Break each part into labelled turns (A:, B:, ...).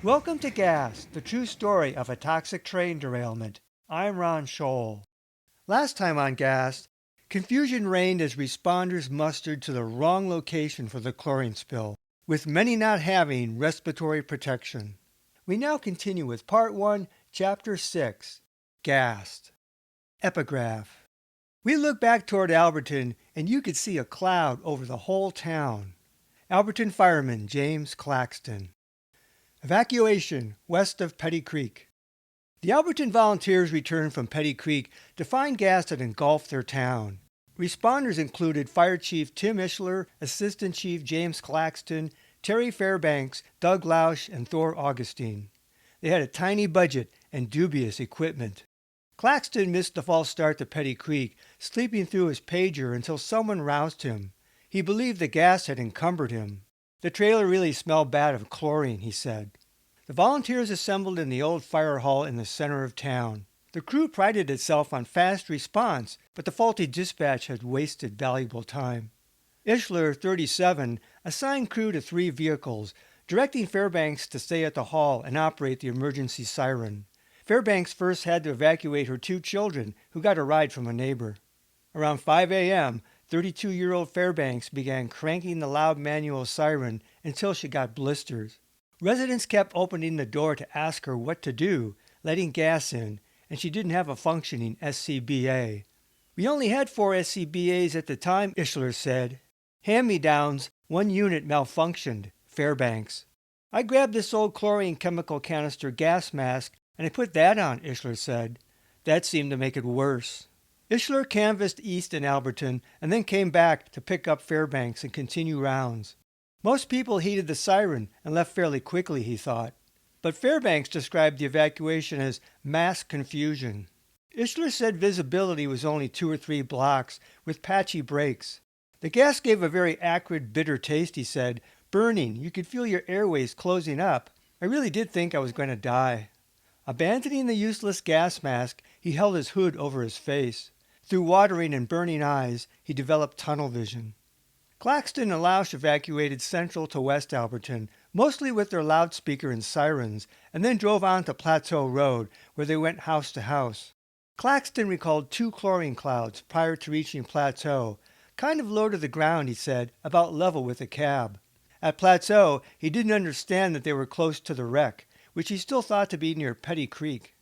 A: Welcome to Gas, the true story of a toxic train derailment. I'm Ron Scholl. Last time on Gas, confusion reigned as responders mustered to the wrong location for the chlorine spill, with many not having respiratory protection. We now continue with Part 1, Chapter 6, Gassed. Epigraph. We look back toward Alberton, and you could see a cloud over the whole town. Alberton fireman James Claxton. Evacuation west of Petty Creek. The Alberton volunteers returned from Petty Creek to find gas had engulfed their town. Responders included Fire Chief Tim Ishler, Assistant Chief James Claxton, Terry Fairbanks, Doug Lausch, and Thor Augustine. They had a tiny budget and dubious equipment. Claxton missed the false start to Petty Creek, sleeping through his pager until someone roused him. He believed the gas had encumbered him. The trailer really smelled bad of chlorine, he said. The volunteers assembled in the old fire hall in the center of town. The crew prided itself on fast response, but the faulty dispatch had wasted valuable time. Ishler, 37, assigned crew to 3 vehicles, directing Fairbanks to stay at the hall and operate the emergency siren. Fairbanks first had to evacuate her 2 children, who got a ride from a neighbor. Around 5 a.m., 32-year-old Fairbanks began cranking the loud manual siren until she got blisters. Residents kept opening the door to ask her what to do, letting gas in, and she didn't have a functioning SCBA. We only had 4 SCBAs at the time, Ishler said. Hand-me-downs, 1 unit malfunctioned, Fairbanks. I grabbed this old chlorine chemical canister gas mask and I put that on, Ishler said. That seemed to make it worse. Ishler canvassed east in Alberton and then came back to pick up Fairbanks and continue rounds. Most people heeded the siren and left fairly quickly, he thought. But Fairbanks described the evacuation as mass confusion. Ishler said visibility was only 2 or 3 blocks with patchy breaks. The gas gave a very acrid, bitter taste, he said. Burning, you could feel your airways closing up. I really did think I was going to die. Abandoning the useless gas mask, he held his hood over his face. Through watering and burning eyes, he developed tunnel vision. Claxton and Lausch evacuated central to West Alberton, mostly with their loudspeaker and sirens, and then drove on to Plateau Road, where they went house to house. Claxton recalled 2 chlorine clouds prior to reaching Plateau, kind of low to the ground, he said, about level with the cab. At Plateau, he didn't understand that they were close to the wreck, which he still thought to be near Petty Creek.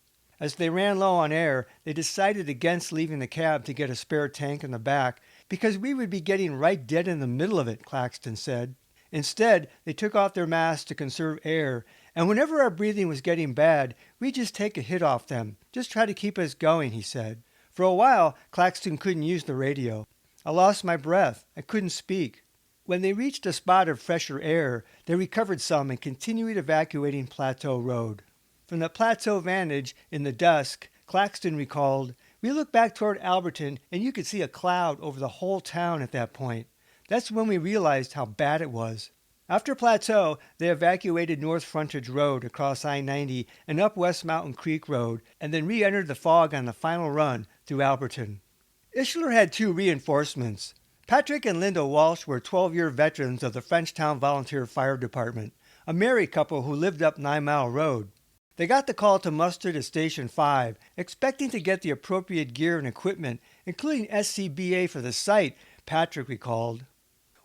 A: As they ran low on air, they decided against leaving the cab to get a spare tank in the back because we would be getting right dead in the middle of it, Claxton said. Instead, they took off their masks to conserve air, and whenever our breathing was getting bad, we'd just take a hit off them, just try to keep us going, he said. For a while, Claxton couldn't use the radio. I lost my breath. I couldn't speak. When they reached a spot of fresher air, they recovered some and continued evacuating Plateau Road. From the Plateau vantage, in the dusk, Claxton recalled, we looked back toward Alberton and you could see a cloud over the whole town at that point. That's when we realized how bad it was. After Plateau, they evacuated North Frontage Road across I-90 and up West Mountain Creek Road, and then re-entered the fog on the final run through Alberton. Ishler had 2 reinforcements. Patrick and Linda Walsh were 12-year veterans of the Frenchtown Volunteer Fire Department, a married couple who lived up 9 Mile Road. They got the call to muster to Station 5, expecting to get the appropriate gear and equipment, including SCBA for the site, Patrick recalled.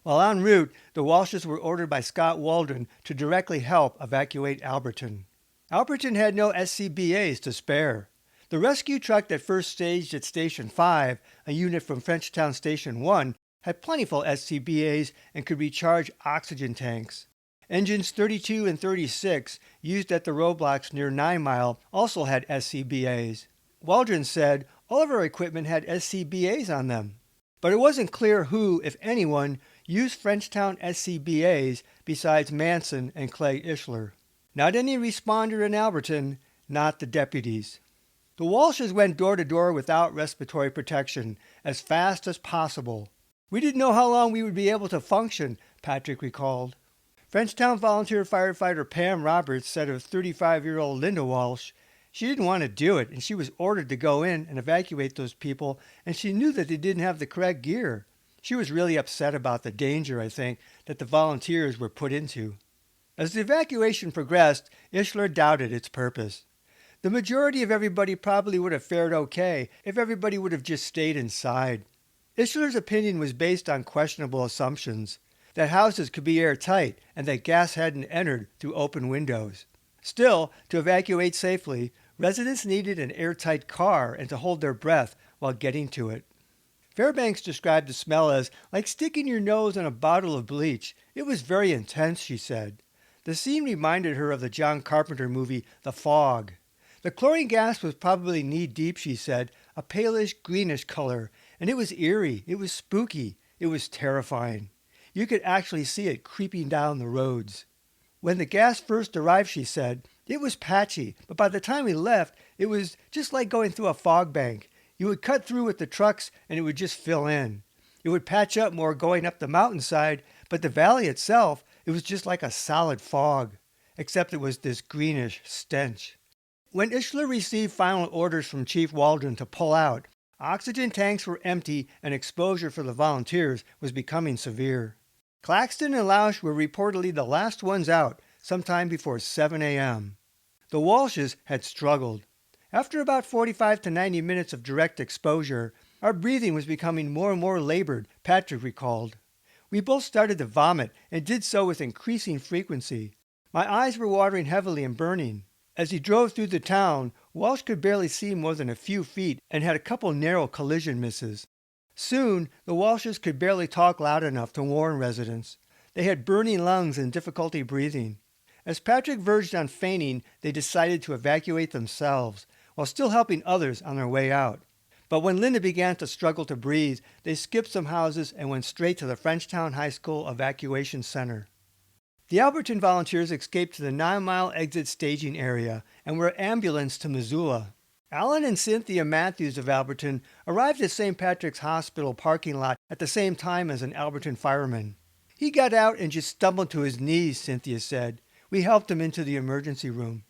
A: While en route, the Walshes were ordered by Scott Waldron to directly help evacuate Alberton. Alberton had no SCBAs to spare. The rescue truck that first staged at Station 5, a unit from Frenchtown Station 1, had plentiful SCBAs and could recharge oxygen tanks. Engines 32 and 36, used at the roadblocks near 9 Mile, also had SCBAs. Waldron said all of our equipment had SCBAs on them. But it wasn't clear who, if anyone, used Frenchtown SCBAs besides Manson and Clay Ishler. Not any responder in Alberton, not the deputies. The Walshes went door to door without respiratory protection, as fast as possible. We didn't know how long we would be able to function, Patrick recalled. Frenchtown volunteer firefighter Pam Roberts said of 35-year-old Linda Walsh, she didn't want to do it, and she was ordered to go in and evacuate those people, and she knew that they didn't have the correct gear. She was really upset about the danger, I think, that the volunteers were put into. As the evacuation progressed, Ishler doubted its purpose. The majority of everybody probably would have fared okay if everybody would have just stayed inside. Ishler's opinion was based on questionable assumptions, that houses could be airtight and that gas hadn't entered through open windows. Still, to evacuate safely, residents needed an airtight car and to hold their breath while getting to it. Fairbanks described the smell as like sticking your nose in a bottle of bleach. It was very intense, she said. The scene reminded her of the John Carpenter movie The Fog. The chlorine gas was probably knee-deep, she said, a palish greenish color, and it was eerie, it was spooky, it was terrifying. You could actually see it creeping down the roads. When the gas first arrived, she said, it was patchy, but by the time we left, it was just like going through a fog bank. You would cut through with the trucks and it would just fill in. It would patch up more going up the mountainside, but the valley itself, it was just like a solid fog, except it was this greenish stench. When Ishler received final orders from Chief Waldron to pull out, oxygen tanks were empty and exposure for the volunteers was becoming severe. Claxton and Lausch were reportedly the last ones out, sometime before 7 a.m. The Walshes had struggled. After about 45 to 90 minutes of direct exposure, our breathing was becoming more and more labored, Patrick recalled. We both started to vomit and did so with increasing frequency. My eyes were watering heavily and burning. As he drove through the town, Walsh could barely see more than a few feet and had a couple narrow collision misses. Soon, the Walshes could barely talk loud enough to warn residents. They had burning lungs and difficulty breathing. As Patrick verged on fainting, they decided to evacuate themselves, while still helping others on their way out. But when Linda began to struggle to breathe, they skipped some houses and went straight to the Frenchtown High School Evacuation Center. The Alberton volunteers escaped to the 9-mile exit staging area and were ambulanced to Missoula. Alan and Cynthia Matthews of Alberton arrived at St. Patrick's Hospital parking lot at the same time as an Alberton fireman. He got out and just stumbled to his knees, Cynthia said. We helped him into the emergency room.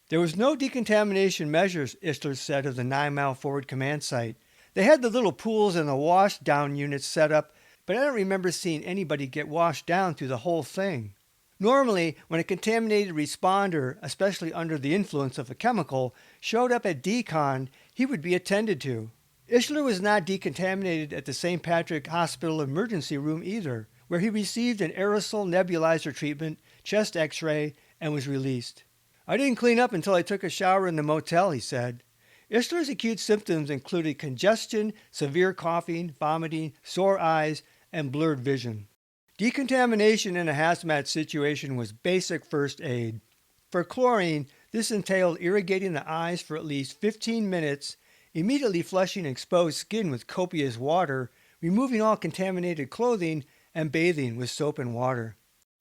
A: There was no decontamination measures, Ishler said of the 9-mile forward command site. They had the little pools and the wash down units set up, but I don't remember seeing anybody get washed down through the whole thing. Normally, when a contaminated responder, especially under the influence of a chemical, showed up at decon, he would be attended to. Ishler was not decontaminated at the St. Patrick Hospital emergency room either, where he received an aerosol nebulizer treatment, chest x-ray, and was released. I didn't clean up until I took a shower in the motel, he said. Ishler's acute symptoms included congestion, severe coughing, vomiting, sore eyes, and blurred vision. Decontamination in a hazmat situation was basic first aid. For chlorine, this entailed irrigating the eyes for at least 15 minutes, immediately flushing exposed skin with copious water, removing all contaminated clothing, and bathing with soap and water.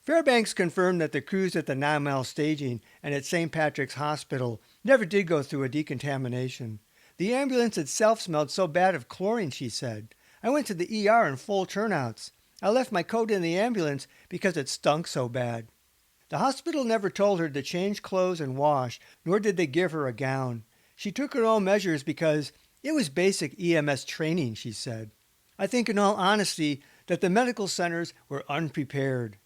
A: Fairbanks confirmed that the crews at the 9-mile staging and at St. Patrick's Hospital never did go through a decontamination. The ambulance itself smelled so bad of chlorine, she said. I went to the ER in full turnouts. I left my coat in the ambulance because it stunk so bad. The hospital never told her to change clothes and wash, nor did they give her a gown. She took her own measures because it was basic EMS training, she said. I think in all honesty that the medical centers were unprepared.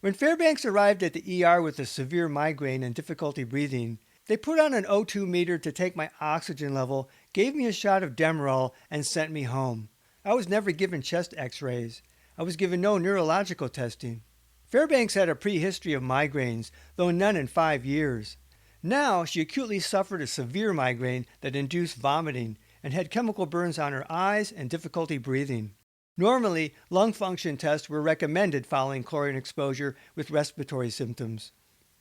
A: When Fairbanks arrived at the ER with a severe migraine and difficulty breathing, they put on an O2 meter to take my oxygen level, gave me a shot of Demerol, and sent me home. I was never given chest x-rays. I was given no neurological testing. Fairbanks had a prehistory of migraines, though none in 5 years. Now she acutely suffered a severe migraine that induced vomiting and had chemical burns on her eyes and difficulty breathing. Normally, lung function tests were recommended following chlorine exposure with respiratory symptoms.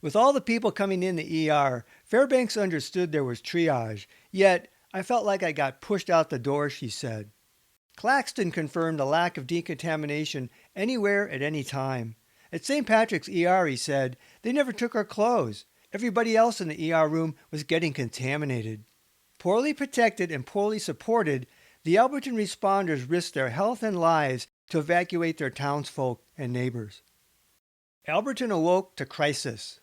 A: With all the people coming in the ER, Fairbanks understood there was triage, yet I felt like I got pushed out the door, she said. Claxton confirmed a lack of decontamination anywhere at any time. At St. Patrick's ER, he said, they never took our clothes. Everybody else in the ER room was getting contaminated. Poorly protected and poorly supported, the Alberton responders risked their health and lives to evacuate their townsfolk and neighbors. Alberton awoke to crisis.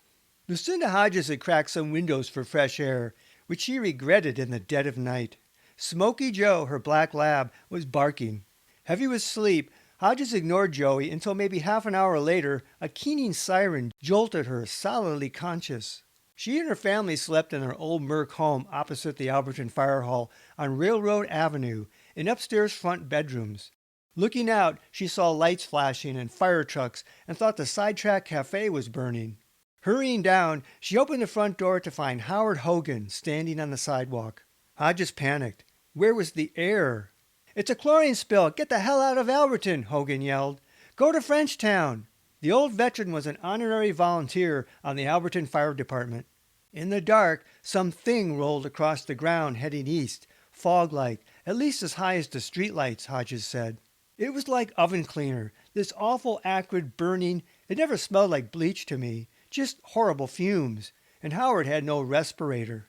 A: Lucinda Hodges had cracked some windows for fresh air, which she regretted in the dead of night. Smoky Joe, her black lab, was barking. Heavy with sleep, Hodges ignored Joey until maybe half an hour later, a keening siren jolted her solidly conscious. She and her family slept in their old Merc home opposite the Alberton Fire Hall on Railroad Avenue in upstairs front bedrooms. Looking out, she saw lights flashing and fire trucks and thought the Sidetrack Cafe was burning. Hurrying down, she opened the front door to find Howard Hogan standing on the sidewalk. Hodges panicked. Where was the air? "It's a chlorine spill. Get the hell out of Alberton," Hogan yelled. "Go to Frenchtown." The old veteran was an honorary volunteer on the Alberton Fire Department. In the dark, some thing rolled across the ground heading east, fog-like, at least as high as the streetlights, Hodges said. It was like oven cleaner, this awful acrid burning. It never smelled like bleach to me, just horrible fumes, and Howard had no respirator.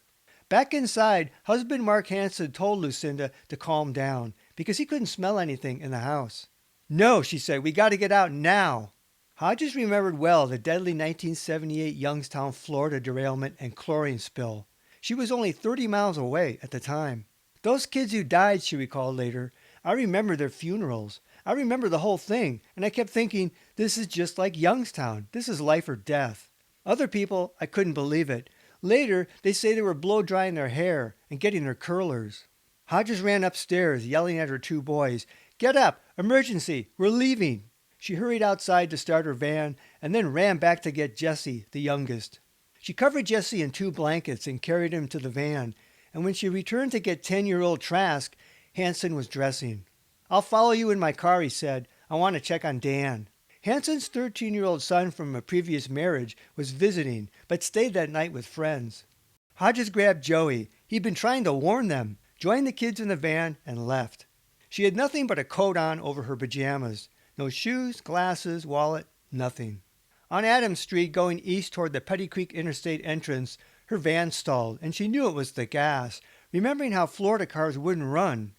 A: Back inside, husband Mark Hansen told Lucinda to calm down because he couldn't smell anything in the house. "No," she said, "we got to get out now." Hodges remembered well the deadly 1978 Youngstown, Florida derailment and chlorine spill. She was only 30 miles away at the time. "Those kids who died," she recalled later, "I remember their funerals. I remember the whole thing, and I kept thinking, this is just like Youngstown. This is life or death." Other people, I couldn't believe it. Later, they say they were blow-drying their hair and getting their curlers. Hodges ran upstairs, yelling at her two boys, "Get up! Emergency! We're leaving!" She hurried outside to start her van and then ran back to get Jesse, the youngest. She covered Jesse in 2 blankets and carried him to the van, and when she returned to get 10-year-old Trask, Hansen was dressing. "I'll follow you in my car," he said. "I want to check on Dan." Hansen's 13-year-old son from a previous marriage was visiting, but stayed that night with friends. Hodges grabbed Joey. He'd been trying to warn them, joined the kids in the van, and left. She had nothing but a coat on over her pajamas. No shoes, glasses, wallet, nothing. On Adams Street, going east toward the Petty Creek Interstate entrance, her van stalled, and she knew it was the gas, remembering how Florida cars wouldn't run.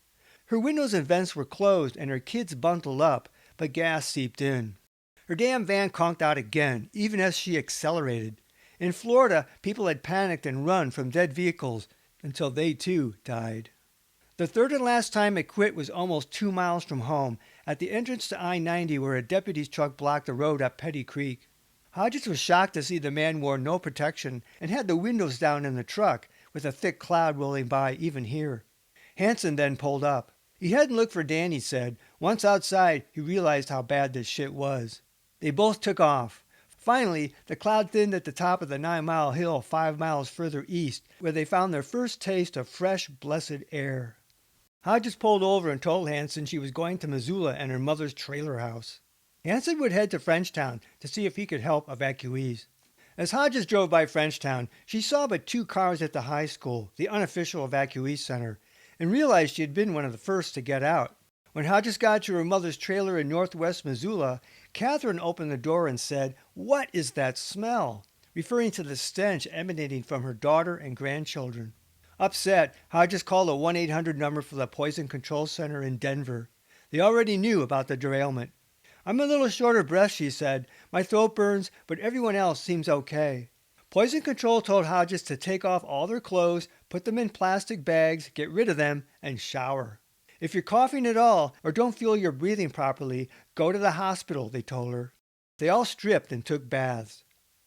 A: Her windows and vents were closed, and her kids bundled up, but gas seeped in. Her damn van conked out again, even as she accelerated. In Florida, people had panicked and run from dead vehicles until they too died. The third and last time it quit was almost 2 miles from home, at the entrance to I-90 where a deputy's truck blocked the road up Petty Creek. Hodges was shocked to see the man wore no protection and had the windows down in the truck, with a thick cloud rolling by even here. Hansen then pulled up. He hadn't looked for Dan, he said. Once outside, he realized how bad this shit was. They both took off. Finally, the cloud thinned at the top of the 9-mile hill 5 miles further east, where they found their first taste of fresh, blessed air. Hodges pulled over and told Hansen she was going to Missoula and her mother's trailer house. Hansen would head to Frenchtown to see if he could help evacuees. As Hodges drove by Frenchtown, she saw but 2 cars at the high school, the unofficial evacuee center, and realized she had been one of the first to get out. When Hodges got to her mother's trailer in northwest Missoula, Catherine opened the door and said, "What is that smell?" referring to the stench emanating from her daughter and grandchildren. Upset, Hodges called a 1-800 number for the Poison Control Center in Denver. They already knew about the derailment. "I'm a little short of breath," she said. "My throat burns, but everyone else seems okay." Poison Control told Hodges to take off all their clothes, put them in plastic bags, get rid of them, and shower. "If you're coughing at all or don't feel you're breathing properly, go to the hospital," they told her. They all stripped and took baths.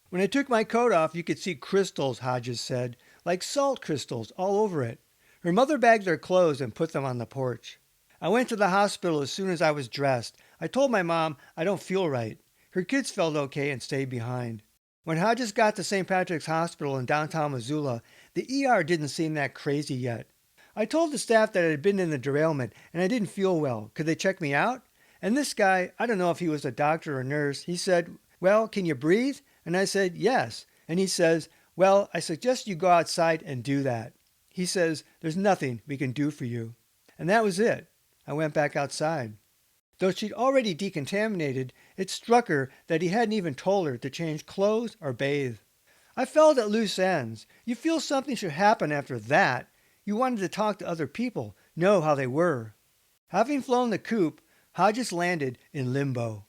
A: "When I took my coat off, you could see crystals," Hodges said, "like salt crystals all over it." Her mother bagged their clothes and put them on the porch. "I went to the hospital as soon as I was dressed. I told my mom I don't feel right. Her kids felt okay and stayed behind." When Hodges got to St. Patrick's Hospital in downtown Missoula, the ER didn't seem that crazy yet. "I told the staff that I had been in the derailment and I didn't feel well. Could they check me out?" And this guy, I don't know if he was a doctor or nurse, he said, "Well, can you breathe?" And I said, "Yes." And he says, "Well, I suggest you go outside and do that." He says, "There's nothing we can do for you." And that was it. I went back outside. Though she'd already decontaminated, it struck her that he hadn't even told her to change clothes or bathe. I felt at loose ends. You feel something should happen after that. You wanted to talk to other people, know how they were. Having flown the coop, Hodges landed in limbo.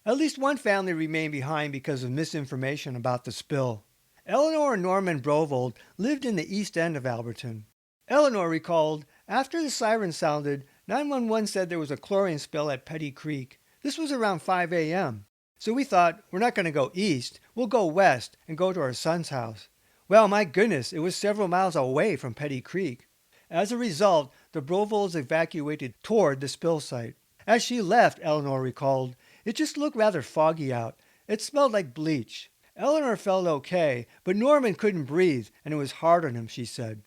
A: At least one family remained behind because of misinformation about the spill. Eleanor and Norman Brovold lived in the east end of Alberton. Eleanor recalled, after the siren sounded, 911 said there was a chlorine spill at Petty Creek. This was around 5 a.m. So we thought, we're not going to go east, we'll go west and go to our son's house. Well, my goodness, it was several miles away from Petty Creek. As a result, the Brovilles evacuated toward the spill site. As she left, Eleanor recalled, it just looked rather foggy out. It smelled like bleach. Eleanor felt okay, but Norman couldn't breathe, and it was hard on him, she said.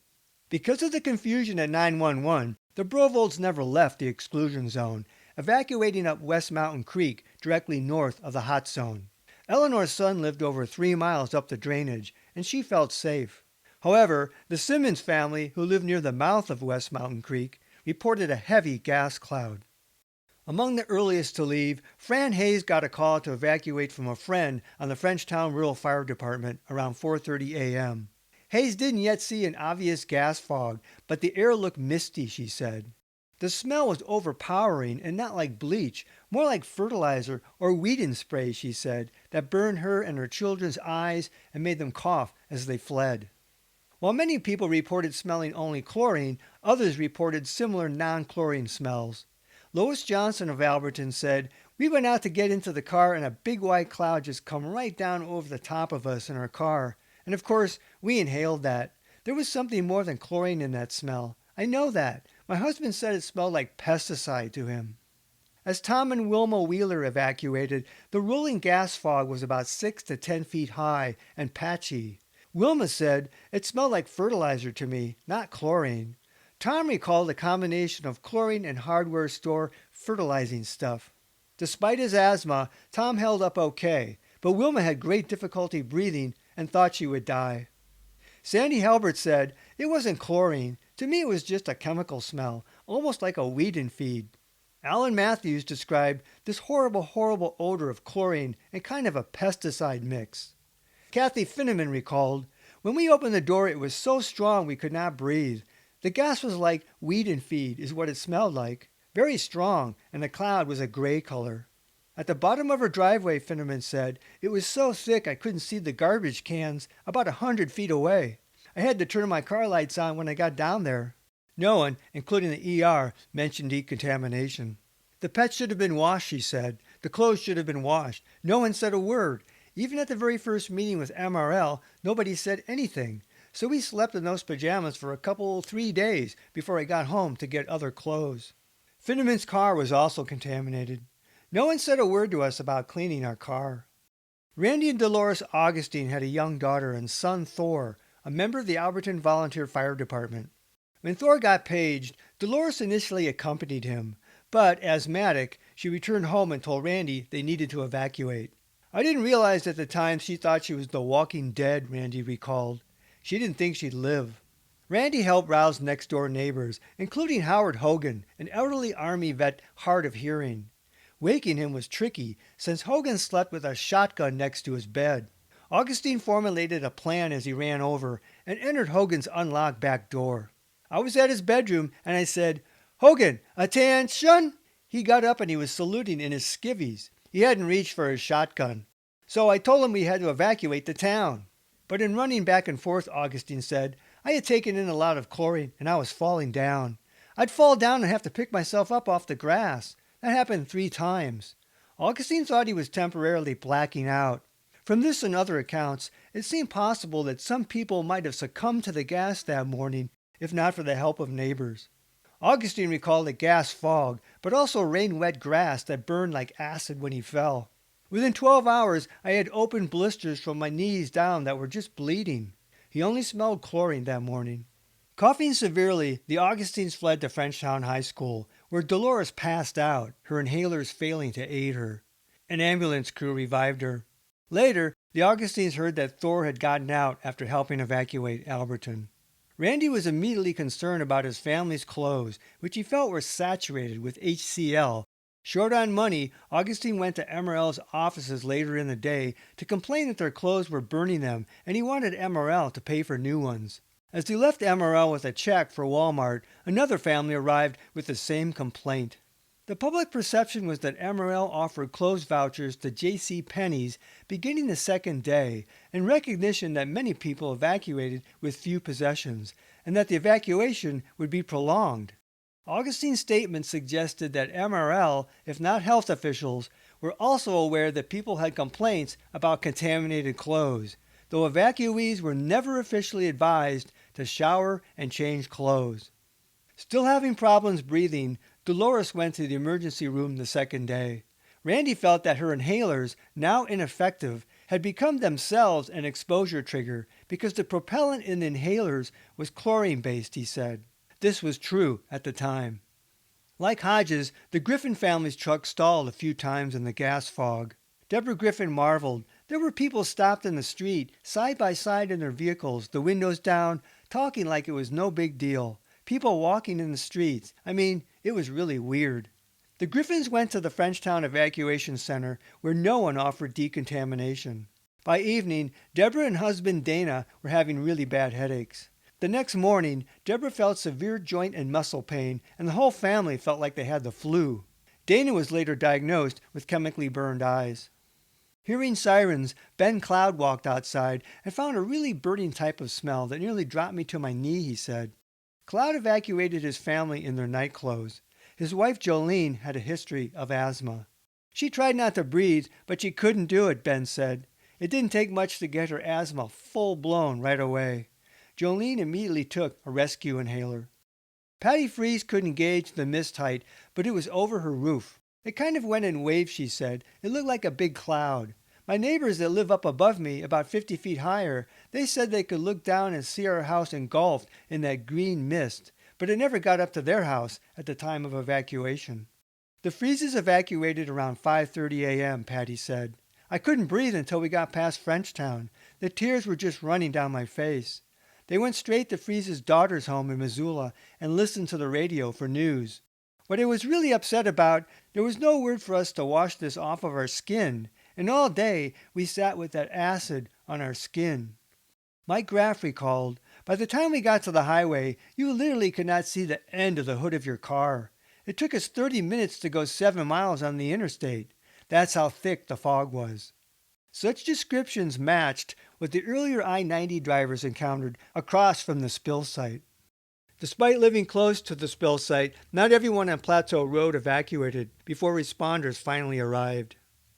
A: Because of the confusion at 911, the Brovilles never left the exclusion zone, evacuating up West Mountain Creek directly north of the hot zone. Eleanor's son lived over 3 miles up the drainage, and she felt safe. However, the Simmons family, who lived near the mouth of West Mountain Creek, reported a heavy gas cloud. Among the earliest to leave, Fran Hayes got a call to evacuate from a friend on the Frenchtown Rural Fire Department around 4:30 a.m. Hayes didn't yet see an obvious gas fog, but the air looked misty, she said. The smell was overpowering and not like bleach, more like fertilizer or weeding spray, she said, that burned her and her children's eyes and made them cough as they fled. While many people reported smelling only chlorine, others reported similar non-chlorine smells. Lois Johnson of Alberton said, we went out to get into the car and a big white cloud just come right down over the top of us in our car. And of course, we inhaled that. There was something more than chlorine in that smell. I know that. My husband said it smelled like pesticide to him. As Tom and Wilma Wheeler evacuated, the rolling gas fog was about 6 to 10 feet high and patchy. Wilma said, it smelled like fertilizer to me, not chlorine. Tom recalled a combination of chlorine and hardware store fertilizing stuff. Despite his asthma, Tom held up okay, but Wilma had great difficulty breathing and thought she would die. Sandy Halbert said, it wasn't chlorine. To me it was just a chemical smell, almost like a weed feed. Alan Matthews described this horrible odor of chlorine and kind of a pesticide mix. Kathy Finneman recalled, when we opened the door it was so strong we could not breathe. The gas was like weed feed is what it smelled like, very strong, and the cloud was a gray color. At the bottom of her driveway, Finneman said, it was so thick I couldn't see the garbage cans about 100 feet away. I had to turn my car lights on when I got down there. No one, including the ER, mentioned decontamination. The pets should have been washed, she said. The clothes should have been washed. No one said a word. Even at the very first meeting with MRL, nobody said anything. So we slept in those pajamas for 3 days before I got home to get other clothes. Finneman's car was also contaminated. No one said a word to us about cleaning our car. Randy and Dolores Augustine had a young daughter and son Thor, a member of the Alberton Volunteer Fire Department. When Thor got paged, Dolores initially accompanied him, but asthmatic, she returned home and told Randy they needed to evacuate. I didn't realize at the time she thought she was the walking dead, Randy recalled. She didn't think she'd live. Randy helped rouse next-door neighbors, including Howard Hogan, an elderly Army vet hard of hearing. Waking him was tricky, since Hogan slept with a shotgun next to his bed. Augustine formulated a plan as he ran over and entered Hogan's unlocked back door. I was at his bedroom, and I said, Hogan, attention! He got up and he was saluting in his skivvies. He hadn't reached for his shotgun. So I told him we had to evacuate the town. But in running back and forth, Augustine said, I had taken in a lot of chlorine and I was falling down. I'd fall down and have to pick myself up off the grass. That happened 3 times. Augustine thought he was temporarily blacking out. From this and other accounts, it seemed possible that some people might have succumbed to the gas that morning, if not for the help of neighbors. Augustine recalled a gas fog, but also rain-wet grass that burned like acid when he fell. Within 12 hours, I had open blisters from my knees down that were just bleeding. He only smelled chlorine that morning. Coughing severely, the Augustines fled to Frenchtown High School, where Dolores passed out, her inhalers failing to aid her. An ambulance crew revived her. Later, the Augustines heard that Thor had gotten out after helping evacuate Alberton. Randy was immediately concerned about his family's clothes, which he felt were saturated with HCl. Short on money, Augustine went to MRL's offices later in the day to complain that their clothes were burning them, and he wanted MRL to pay for new ones. As he left MRL with a check for Walmart, another family arrived with the same complaint. The public perception was that MRL offered clothes vouchers to J.C. Penney's beginning the second day, in recognition that many people evacuated with few possessions, and that the evacuation would be prolonged. Augustine's statement suggested that MRL, if not health officials, were also aware that people had complaints about contaminated clothes, though evacuees were never officially advised to shower and change clothes. Still having problems breathing, Dolores went to the emergency room the second day. Randy felt that her inhalers, now ineffective, had become themselves an exposure trigger because the propellant in the inhalers was chlorine-based, he said. This was true at the time. Like Hodges, the Griffin family's truck stalled a few times in the gas fog. Deborah Griffin marveled. There were people stopped in the street, side by side in their vehicles, the windows down, talking like it was no big deal. People walking in the streets. I mean, it was really weird. The Griffins went to the Frenchtown Evacuation Center, where no one offered decontamination. By evening, Deborah and husband Dana were having really bad headaches. The next morning, Deborah felt severe joint and muscle pain, and the whole family felt like they had the flu. Dana was later diagnosed with chemically burned eyes. Hearing sirens, Ben Cloud walked outside and found a really burning type of smell that nearly dropped me to my knee, he said. Cloud evacuated his family in their night clothes. His wife Jolene had a history of asthma. She tried not to breathe, but she couldn't do it, Ben said. It didn't take much to get her asthma full-blown right away. Jolene immediately took a rescue inhaler. Patty Freeze couldn't gauge the mist height, but it was over her roof. It kind of went in waves, she said. It looked like a big cloud. My neighbors that live up above me, about 50 feet higher, they said they could look down and see our house engulfed in that green mist, but it never got up to their house at the time of evacuation. The Freezes evacuated around 5:30 a.m., Patty said. I couldn't breathe until we got past Frenchtown. The tears were just running down my face. They went straight to Freeze's daughter's home in Missoula and listened to the radio for news. What I was really upset about, there was no word for us to wash this off of our skin, and all day we sat with that acid on our skin. Mike Graff recalled, by the time we got to the highway, you literally could not see the end of the hood of your car. It took us 30 minutes to go 7 miles on the interstate. That's how thick the fog was. Such descriptions matched what the earlier I-90 drivers encountered across from the spill site. Despite living close to the spill site, not everyone on Plateau Road evacuated before responders finally arrived.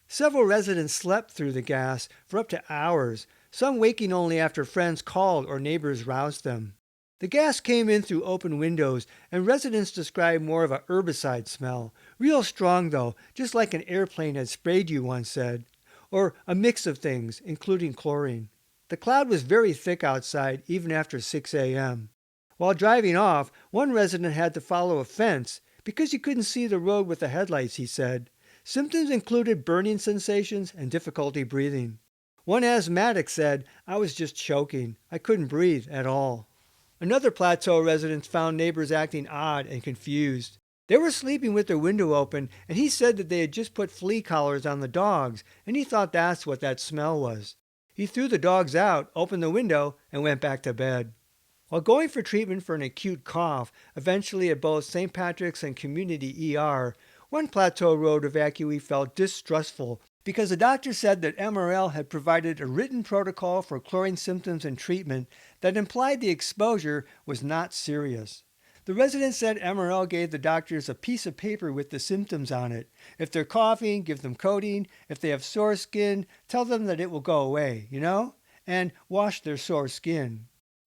A: Several residents slept through the gas for up to hours, some waking only after friends called or neighbors roused them. The gas came in through open windows, and residents described more of a herbicide smell. Real strong, though, just like an airplane had sprayed you, one said. Or a mix of things, including chlorine. The cloud was very thick outside, even after 6 a.m. While driving off, one resident had to follow a fence because he couldn't see the road with the headlights, he said. Symptoms included burning sensations and difficulty breathing. One asthmatic said, I was just choking. I couldn't breathe at all. Another Plateau resident found neighbors acting odd and confused. They were sleeping with their window open, and he said that they had just put flea collars on the dogs, and he thought that's what that smell was. He threw the dogs out, opened the window, and went back to bed. While going for treatment for an acute cough, eventually at both St. Patrick's and Community ER, one Plateau Road evacuee felt distrustful because the doctor said that MRL had provided a written protocol for chlorine symptoms and treatment that implied the exposure was not serious. The resident said MRL gave the doctors a piece of paper with the symptoms on it. If they're coughing, give them codeine. If they have sore skin, tell them that it will go away, and wash their sore skin.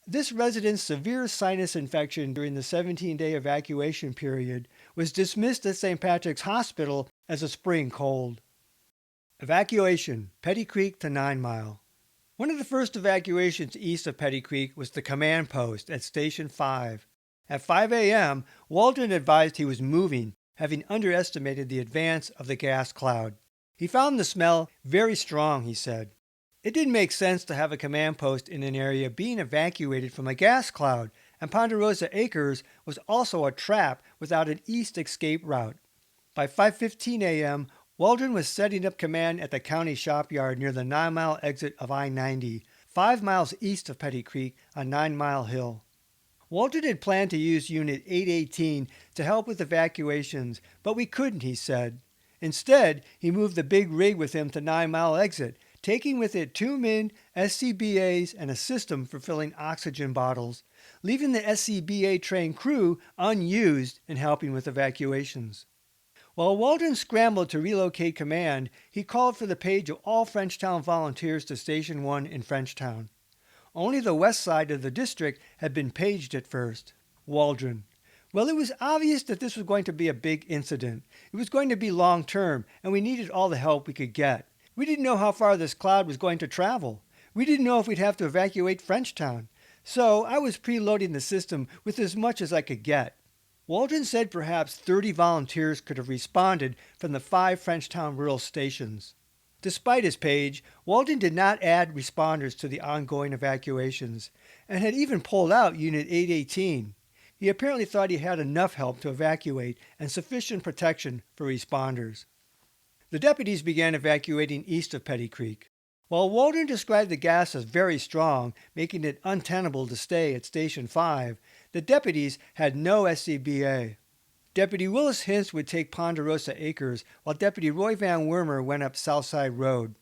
A: This resident's severe sinus infection during the 17-day evacuation period was dismissed at St. Patrick's Hospital as a spring cold. Evacuation, Petty Creek to 9 Mile. One of the first evacuations east of Petty Creek was the command post at Station 5. At 5 a.m., Waldron advised he was moving, having underestimated the advance of the gas cloud. He found the smell very strong, he said. It didn't make sense to have a command post in an area being evacuated from a gas cloud, and Ponderosa Acres was also a trap without an east escape route. By 5:15 a.m., Waldron was setting up command at the county shopyard near the 9-mile exit of I-90, 5 miles east of Petty Creek on 9 Mile Hill. Waldron had planned to use Unit 818 to help with evacuations, but we couldn't, he said. Instead, he moved the big rig with him to 9 Mile exit, taking with it 2 MIN, SCBAs, and a system for filling oxygen bottles. leaving the SCBA train crew unused in helping with evacuations. While Waldron scrambled to relocate command, he called for the page of all Frenchtown volunteers to Station 1 in Frenchtown. Only the west side of the district had been paged at first. Waldron: well, it was obvious that this was going to be a big incident. It was going to be long term, and we needed all the help we could get. We didn't know how far this cloud was going to travel. We didn't know if we'd have to evacuate Frenchtown. So I was preloading the system with as much as I could get. Waldron said perhaps 30 volunteers could have responded from the 5 Frenchtown rural stations. Despite his page, Waldron did not add responders to the ongoing evacuations, and had even pulled out Unit 818. He apparently thought he had enough help to evacuate and sufficient protection for responders. The deputies began evacuating east of Petty Creek. While Waldron described the gas as very strong, making it untenable to stay at Station 5, the deputies had no SCBA. Deputy Willis Hintz would take Ponderosa Acres, while Deputy Roy Van Wormer went up Southside Road.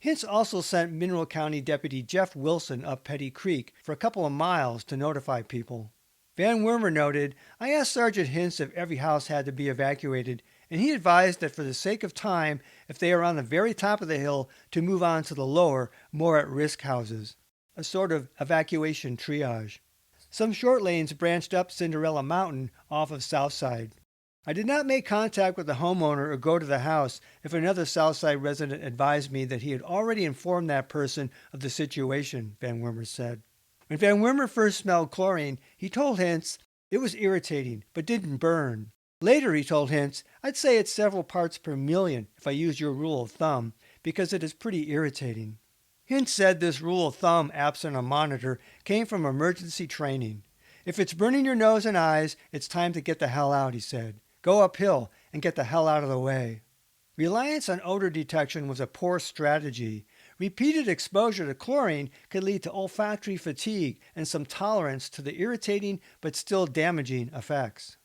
A: Hintz also sent Mineral County Deputy Jeff Wilson up Petty Creek for a couple of miles to notify people. Van Wormer noted, "I asked Sergeant Hintz if every house had to be evacuated, and he advised that for the sake of time, if they are on the very top of the hill, to move on to the lower, more at-risk houses, a sort of evacuation triage. Some short lanes branched up Cinderella Mountain off of Southside. I did not make contact with the homeowner or go to the house if another Southside resident advised me that he had already informed that person of the situation," Van Wormer said. When Van Wormer first smelled chlorine, he told Hintz it was irritating, but didn't burn. Later, he told Hintz, "I'd say it's several parts per million if I use your rule of thumb, because it is pretty irritating." Hintz said this rule of thumb, absent a monitor, came from emergency training. "If it's burning your nose and eyes, it's time to get the hell out," he said. "Go uphill and get the hell out of the way." Reliance on odor detection was a poor strategy. Repeated exposure to chlorine could lead to olfactory fatigue and some tolerance to the irritating but still damaging effects.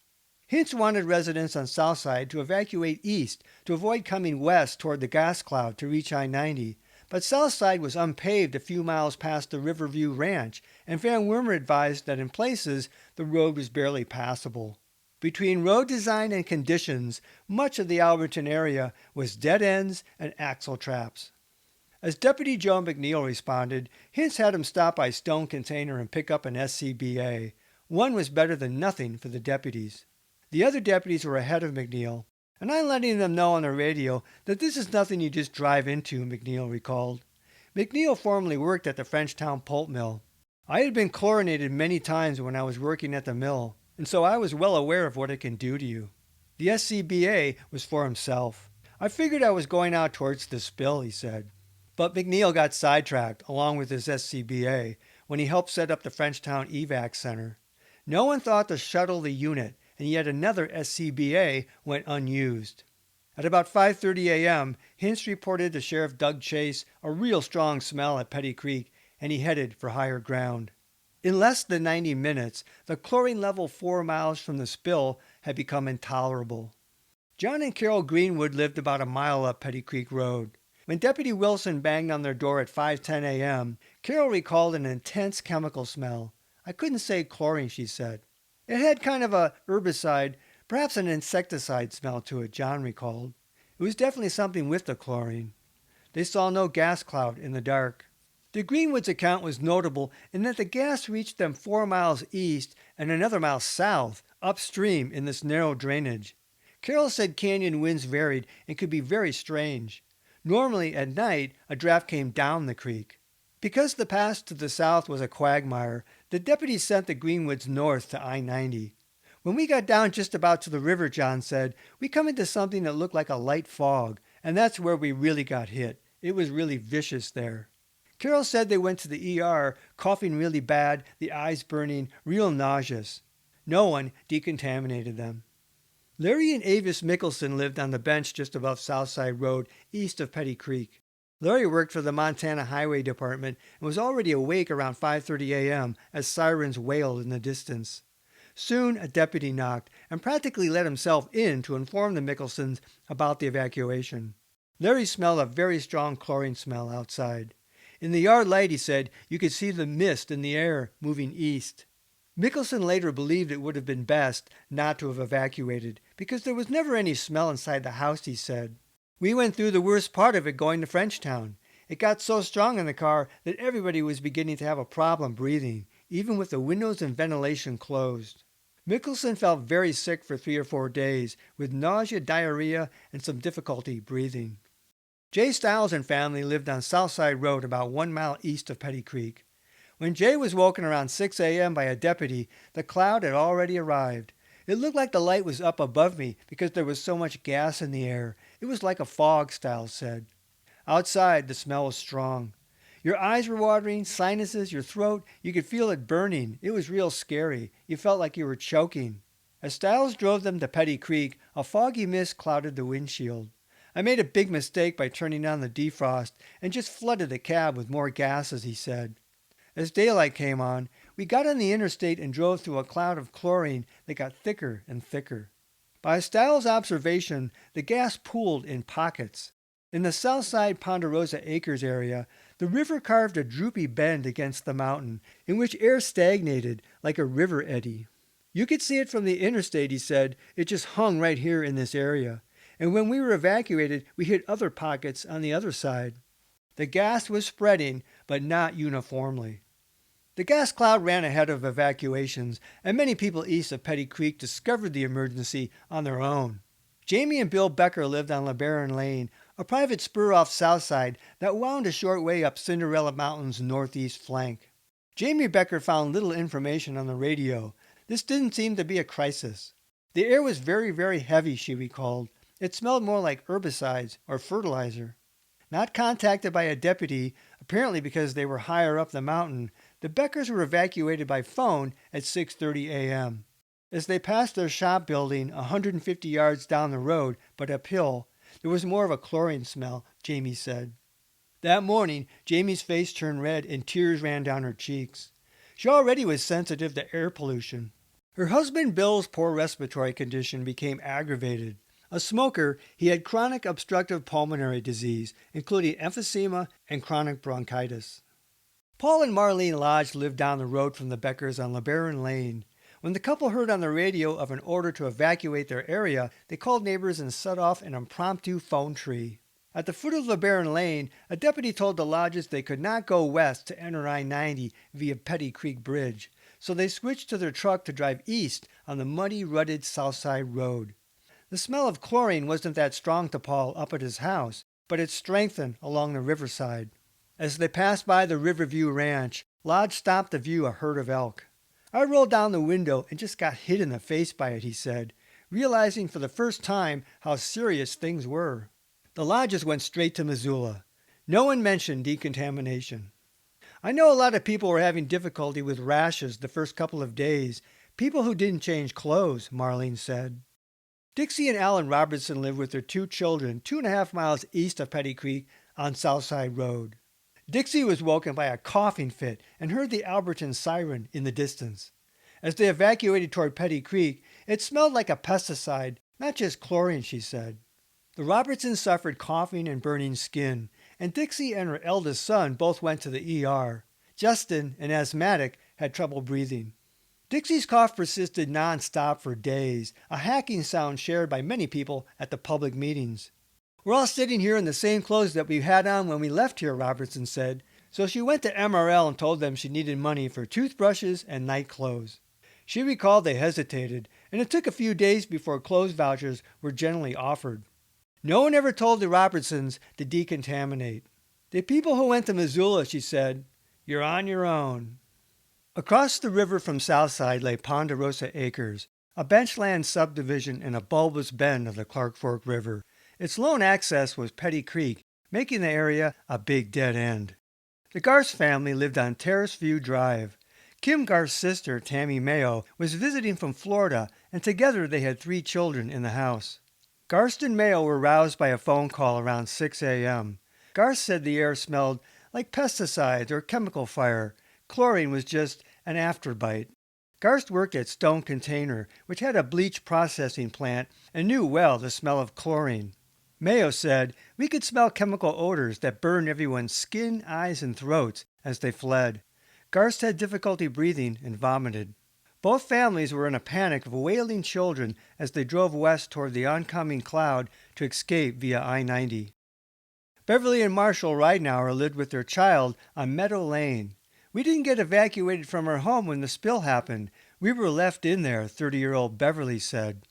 A: Hintz wanted residents on Southside to evacuate east to avoid coming west toward the gas cloud to reach I-90, but Southside was unpaved a few miles past the Riverview Ranch, and Van Wormer advised that in places the road was barely passable. Between road design and conditions, much of the Alberton area was dead ends and axle traps. As Deputy Joe McNeil responded, Hintz had him stop by Stone Container and pick up an SCBA. One was better than nothing for the deputies. The other deputies were ahead of McNeil, and I'm letting them know on the radio that this is nothing you just drive into, McNeil recalled. McNeil formerly worked at the Frenchtown pulp mill. I had been chlorinated many times when I was working at the mill, and so I was well aware of what it can do to you. The SCBA was for himself. I figured I was going out towards the spill, he said. But McNeil got sidetracked, along with his SCBA, when he helped set up the Frenchtown evac center. No one thought to shuttle the unit, and yet another SCBA went unused. At about 5:30 a.m., Hintz reported to Sheriff Doug Chase a real strong smell at Petty Creek, and he headed for higher ground. In less than 90 minutes, the chlorine level 4 miles from the spill had become intolerable. John and Carol Greenwood lived about a mile up Petty Creek Road. When Deputy Wilson banged on their door at 5:10 a.m., Carol recalled an intense chemical smell. "I couldn't say chlorine," she said. "It had kind of a herbicide, perhaps an insecticide smell to it," John recalled. "It was definitely something with the chlorine." They saw no gas cloud in the dark. The Greenwoods' account was notable in that the gas reached them 4 miles east and another mile south, upstream in this narrow drainage. Carol said canyon winds varied and could be very strange. Normally, at night, a draft came down the creek. Because the pass to the south was a quagmire, the deputies sent the Greenwoods north to I-90. "When we got down just about to the river," John said, "we come into something that looked like a light fog, and that's where we really got hit. It was really vicious there." Carol said they went to the ER, coughing really bad, the eyes burning, real nauseous. No one decontaminated them. Larry and Avis Mickelson lived on the bench just above Southside Road, east of Petty Creek. Larry worked for the Montana Highway Department and was already awake around 5:30 a.m. as sirens wailed in the distance. Soon a deputy knocked and practically let himself in to inform the Mickelsons about the evacuation. Larry smelled a very strong chlorine smell outside. In the yard light, he said, you could see the mist in the air moving east. Mickelson later believed it would have been best not to have evacuated because there was never any smell inside the house, he said. We went through the worst part of it going to Frenchtown. It got so strong in the car that everybody was beginning to have a problem breathing, even with the windows and ventilation closed. Mickelson felt very sick for 3 or 4 days, with nausea, diarrhea, and some difficulty breathing. Jay Stiles and family lived on Southside Road about 1 mile east of Petty Creek. When Jay was woken around 6 a.m. by a deputy, the cloud had already arrived. It looked like the light was up above me because there was so much gas in the air. It was like a fog, Stiles said. Outside, the smell was strong. Your eyes were watering, sinuses, your throat, you could feel it burning. It was real scary. You felt like you were choking. As Stiles drove them to Petty Creek, a foggy mist clouded the windshield. I made a big mistake by turning on the defrost and just flooded the cab with more gases, he said. As daylight came on, we got on the interstate and drove through a cloud of chlorine that got thicker and thicker. By Stiles' observation, the gas pooled in pockets. In the Southside Ponderosa Acres area, the river carved a droopy bend against the mountain, in which air stagnated like a river eddy. You could see it from the interstate, he said. It just hung right here in this area. And when we were evacuated, we hit other pockets on the other side. The gas was spreading, but not uniformly. The gas cloud ran ahead of evacuations, and many people east of Petty Creek discovered the emergency on their own. Jamie and Bill Becker lived on LeBaron Lane, a private spur off Southside that wound a short way up Cinderella Mountain's northeast flank. Jamie Becker found little information on the radio. This didn't seem to be a crisis. The air was very, very heavy, she recalled. It smelled more like herbicides or fertilizer. Not contacted by a deputy, apparently because they were higher up the mountain, the Beckers were evacuated by phone at 6:30 a.m. As they passed their shop building 150 yards down the road, but uphill, there was more of a chlorine smell, Jamie said. That morning, Jamie's face turned red and tears ran down her cheeks. She already was sensitive to air pollution. Her husband Bill's poor respiratory condition became aggravated. A smoker, he had chronic obstructive pulmonary disease, including emphysema and chronic bronchitis. Paul and Marlene Lodge lived down the road from the Beckers on LeBaron Lane. When the couple heard on the radio of an order to evacuate their area, they called neighbors and set off an impromptu phone tree. At the foot of LeBaron Lane, a deputy told the Lodges they could not go west to enter I-90 via Petty Creek Bridge, so they switched to their truck to drive east on the muddy, rutted Southside Road. The smell of chlorine wasn't that strong to Paul up at his house, but it strengthened along the riverside. As they passed by the Riverview Ranch, Lodge stopped to view a herd of elk. I rolled down the window and just got hit in the face by it, he said, realizing for the first time how serious things were. The Lodges went straight to Missoula. No one mentioned decontamination. I know a lot of people were having difficulty with rashes the first couple of days. People who didn't change clothes, Marlene said. Dixie and Alan Robertson lived with their 2 children 2.5 miles east of Petty Creek on Southside Road. Dixie was woken by a coughing fit and heard the Alberton siren in the distance. As they evacuated toward Petty Creek, it smelled like a pesticide, not just chlorine, she said. The Robertsons suffered coughing and burning skin, and Dixie and her eldest son both went to the ER. Justin, an asthmatic, had trouble breathing. Dixie's cough persisted non-stop for days, a hacking sound shared by many people at the public meetings. We're all sitting here in the same clothes that we had on when we left here, Robertson said. So she went to MRL and told them she needed money for toothbrushes and night clothes. She recalled they hesitated, and it took a few days before clothes vouchers were generally offered. No one ever told the Robertsons to decontaminate. The people who went to Missoula, she said, you're on your own. Across the river from Southside lay Ponderosa Acres, a benchland subdivision in a bulbous bend of the Clark Fork River. Its lone access was Petty Creek, making the area a big dead end. The Garst family lived on Terrace View Drive. Kim Garst's sister, Tammy Mayo, was visiting from Florida, and together they had 3 children in the house. Garst and Mayo were roused by a phone call around 6 a.m. Garst said the air smelled like pesticides or chemical fire. Chlorine was just an afterbite. Garst worked at Stone Container, which had a bleach processing plant, and knew well the smell of chlorine. Mayo said, we could smell chemical odors that burned everyone's skin, eyes, and throats as they fled. Garst had difficulty breathing and vomited. Both families were in a panic of wailing children as they drove west toward the oncoming cloud to escape via I-90. Beverly and Marshall Ridenauer lived with their child on Meadow Lane. We didn't get evacuated from our home when the spill happened. We were left in there, 30-year-old Beverly said.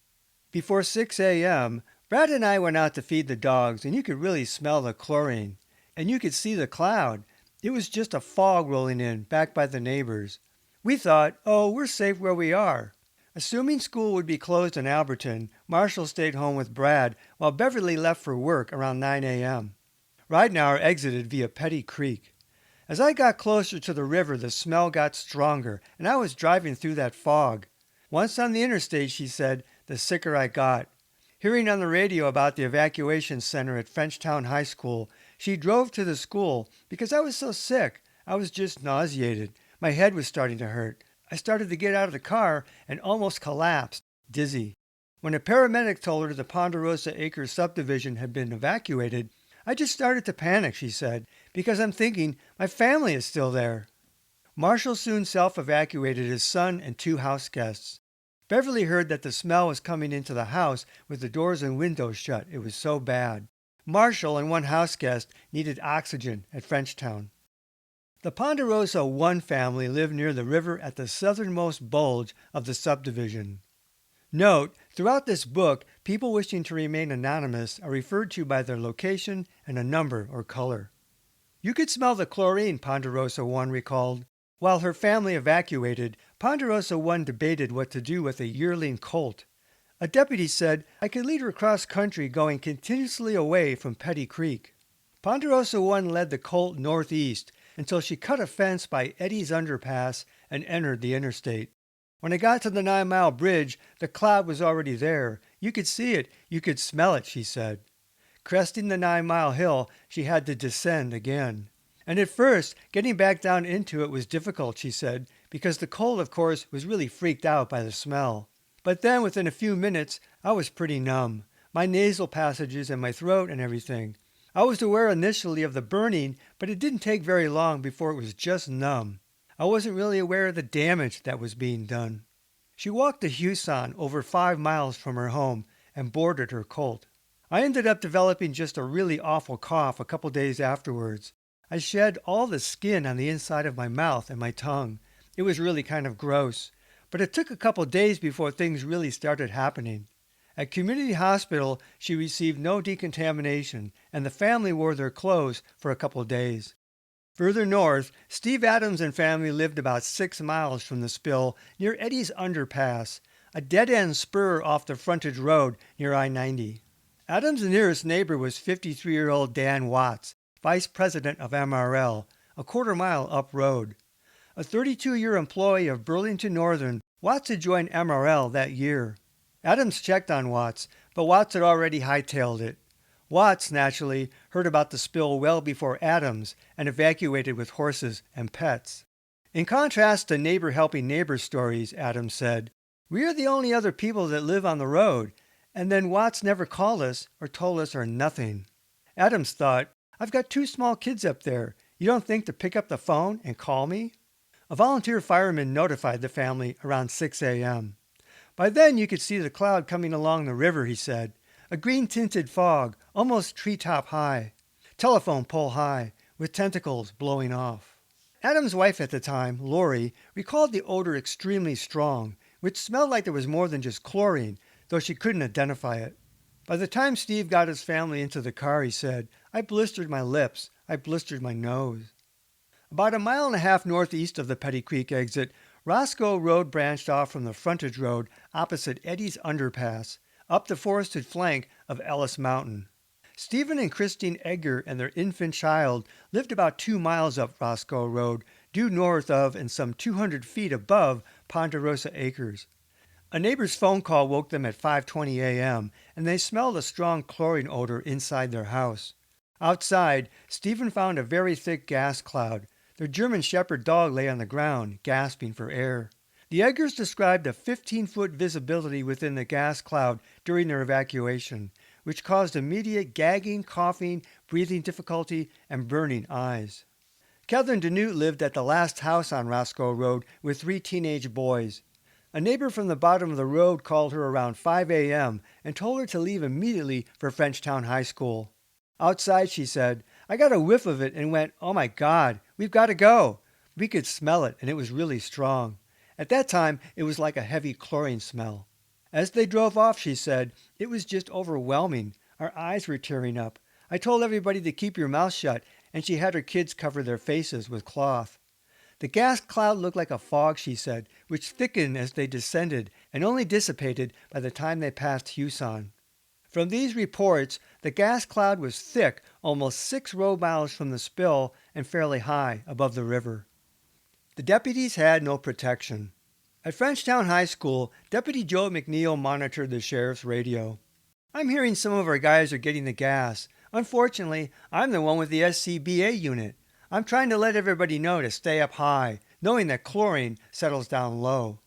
A: Before 6 a.m., Brad and I went out to feed the dogs, and you could really smell the chlorine. And you could see the cloud. It was just a fog rolling in, back by the neighbors. We thought, oh, we're safe where we are. Assuming school would be closed in Alberton, Marshall stayed home with Brad, while Beverly left for work around 9 a.m. Ridenauer exited via Petty Creek. As I got closer to the river, the smell got stronger, and I was driving through that fog. Once on the interstate, she said, the sicker I got. Hearing on the radio about the evacuation center at Frenchtown High School, she drove to the school because I was so sick. I was just nauseated. My head was starting to hurt. I started to get out of the car and almost collapsed, dizzy. When a paramedic told her the Ponderosa Acres subdivision had been evacuated, I just started to panic, she said, because I'm thinking my family is still there. Marshall soon self-evacuated his son and 2 house guests. Beverly heard that the smell was coming into the house with the doors and windows shut. It was so bad. Marshall and 1 house guest needed oxygen at Frenchtown. The Ponderosa 1 family lived near the river at the southernmost bulge of the subdivision. Note, throughout this book, people wishing to remain anonymous are referred to by their location and a number or color. You could smell the chlorine, Ponderosa 1 recalled. While her family evacuated, Ponderosa 1 debated what to do with a yearling colt. A deputy said, I could lead her across country going continuously away from Petty Creek. Ponderosa 1 led the colt northeast until she cut a fence by Eddie's Underpass and entered the interstate. When I got to the 9-mile bridge, the cloud was already there. You could see it, you could smell it, she said. Cresting the 9-mile hill, she had to descend again. And at first, getting back down into it was difficult, she said, because the colt, of course, was really freaked out by the smell. But then, within a few minutes, I was pretty numb. My nasal passages and my throat and everything. I was aware initially of the burning, but it didn't take very long before it was just numb. I wasn't really aware of the damage that was being done. She walked to Huson, over 5 miles from her home, and boarded her colt. I ended up developing just a really awful cough a couple days afterwards. I shed all the skin on the inside of my mouth and my tongue. It was really kind of gross. But it took a couple days before things really started happening. At Community Hospital, she received no decontamination, and the family wore their clothes for a couple days. Further north, Steve Adams and family lived about 6 miles from the spill near Eddie's Underpass, a dead-end spur off the frontage road near I-90. Adams' nearest neighbor was 53-year-old Dan Watts, vice president of MRL, a quarter-mile up road. A 32-year employee of Burlington Northern, Watts had joined MRL that year. Adams checked on Watts, but Watts had already hightailed it. Watts, naturally, heard about the spill well before Adams and evacuated with horses and pets. In contrast to neighbor helping neighbor stories, Adams said, we are the only other people that live on the road, and then Watts never called us or told us or nothing. Adams thought, I've got 2 small kids up there. You don't think to pick up the phone and call me? A volunteer fireman notified the family around 6 a.m. By then you could see the cloud coming along the river, he said. A green-tinted fog, almost treetop high. Telephone pole high, with tentacles blowing off. Adam's wife at the time, Lori, recalled the odor extremely strong, which smelled like there was more than just chlorine, though she couldn't identify it. By the time Steve got his family into the car, he said, I blistered my lips. I blistered my nose. About 1.5 miles northeast of the Petty Creek exit, Roscoe Road branched off from the frontage road opposite Eddie's Underpass, up the forested flank of Ellis Mountain. Stephen and Christine Edgar and their infant child lived about 2 miles up Roscoe Road, due north of and some 200 feet above Ponderosa Acres. A neighbor's phone call woke them at 5:20 a.m., and they smelled a strong chlorine odor inside their house. Outside, Stephen found a very thick gas cloud. Their German Shepherd dog lay on the ground, gasping for air. The Edgars described a 15-foot visibility within the gas cloud during their evacuation, which caused immediate gagging, coughing, breathing difficulty, and burning eyes. Catherine Danute lived at the last house on Roscoe Road with 3 teenage boys. A neighbor from the bottom of the road called her around 5 a.m. and told her to leave immediately for Frenchtown High School. Outside, she said, I got a whiff of it and went, oh my God, we've got to go. We could smell it, and it was really strong. At that time, it was like a heavy chlorine smell. As they drove off, she said, it was just overwhelming. Our eyes were tearing up. I told everybody to keep your mouth shut, and she had her kids cover their faces with cloth. The gas cloud looked like a fog, she said, which thickened as they descended and only dissipated by the time they passed Houston. From these reports, the gas cloud was thick, almost 6 road miles from the spill and fairly high above the river. The deputies had no protection. At Frenchtown High School, Deputy Joe McNeil monitored the sheriff's radio. I'm hearing some of our guys are getting the gas. Unfortunately, I'm the one with the SCBA unit. I'm trying to let everybody know to stay up high, knowing that chlorine settles down low.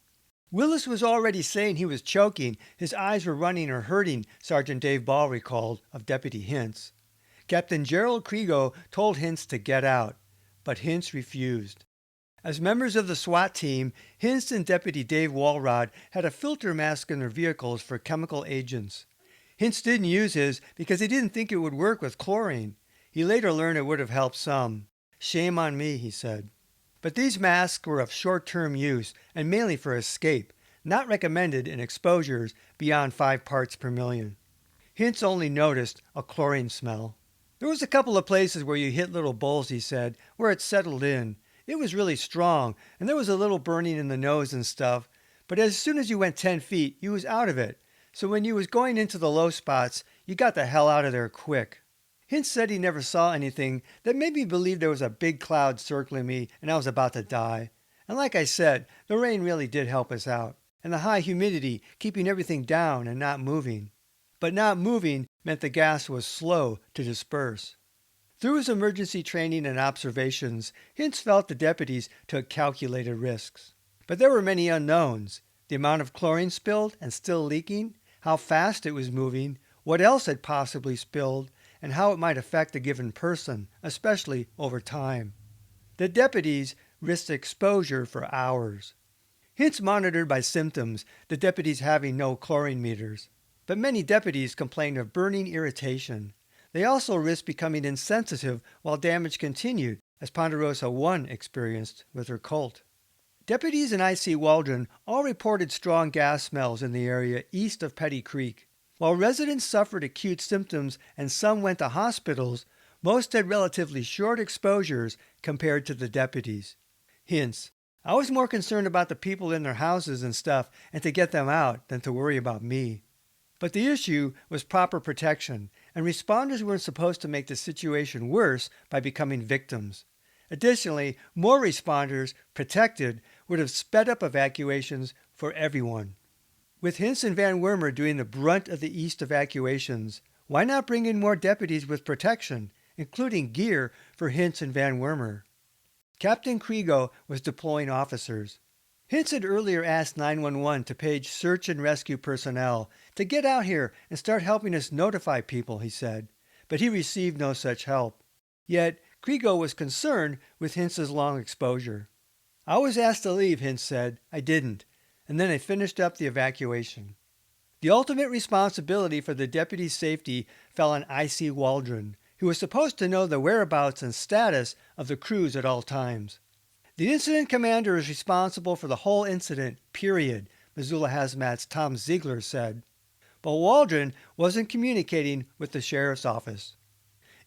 A: Willis was already saying he was choking. His eyes were running or hurting, Sergeant Dave Ball recalled of Deputy Hintz. Captain Gerald Kriego told Hintz to get out, but Hintz refused. As members of the SWAT team, Hintz and Deputy Dave Walrod had a filter mask in their vehicles for chemical agents. Hintz didn't use his because he didn't think it would work with chlorine. He later learned it would have helped some. Shame on me, he said. But these masks were of short-term use and mainly for escape, not recommended in exposures beyond 5 parts per million. Hintz only noticed a chlorine smell. There was a couple of places where you hit little bowls, he said, where it settled in. It was really strong, and there was a little burning in the nose and stuff, but as soon as you went 10 feet, you was out of it. So when you was going into the low spots, you got the hell out of there quick. Hintz said he never saw anything that made me believe there was a big cloud circling me and I was about to die. And like I said, the rain really did help us out, and the high humidity keeping everything down and not moving. But not moving meant the gas was slow to disperse. Through his emergency training and observations, Hintz felt the deputies took calculated risks. But there were many unknowns. The amount of chlorine spilled and still leaking, how fast it was moving, what else had possibly spilled, and how it might affect a given person, especially over time. The deputies risked exposure for hours. Hintz monitored by symptoms, the deputies having no chlorine meters. But many deputies complained of burning irritation. They also risked becoming insensitive while damage continued, as Ponderosa 1 experienced with her Colt. Deputies in IC Waldron all reported strong gas smells in the area east of Petty Creek. While residents suffered acute symptoms and some went to hospitals, most had relatively short exposures compared to the deputies. Hintz, I was more concerned about the people in their houses and stuff and to get them out than to worry about me. But the issue was proper protection, and responders weren't supposed to make the situation worse by becoming victims. Additionally, more responders, protected, would have sped up evacuations for everyone. With Hintz and Van Wormer doing the brunt of the east evacuations, why not bring in more deputies with protection, including gear for Hintz and Van Wormer? Captain Kriego was deploying officers. Hintz had earlier asked 911 to page search and rescue personnel to get out here and start helping us notify people, he said, but he received no such help. Yet, Kriego was concerned with Hintz's long exposure. I was asked to leave, Hintz said. I didn't, and then they finished up the evacuation. The ultimate responsibility for the deputy's safety fell on IC Waldron, who was supposed to know the whereabouts and status of the crews at all times. The incident commander is responsible for the whole incident, period, Missoula Hazmat's Tom Ziegler said. But Waldron wasn't communicating with the sheriff's office.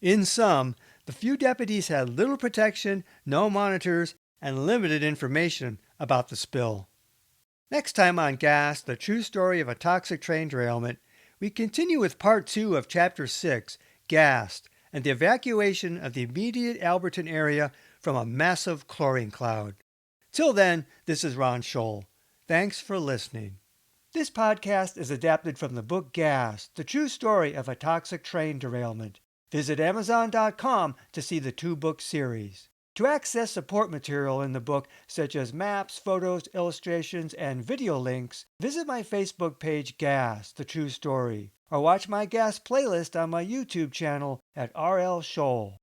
A: In sum, the few deputies had little protection, no monitors, and limited information about the spill. Next time on Gas, the true story of a toxic train derailment, we continue with part 2 of chapter 6, Gassed, and the evacuation of the immediate Alberton area from a massive chlorine cloud. Till then, this is Ron Scholl. Thanks for listening. This podcast is adapted from the book Gas, the true story of a toxic train derailment. Visit Amazon.com to see the 2-book series. To access support material in the book, such as maps, photos, illustrations, and video links, visit my Facebook page Gas, the true story, or watch my Gas playlist on my YouTube channel at RL Scholl.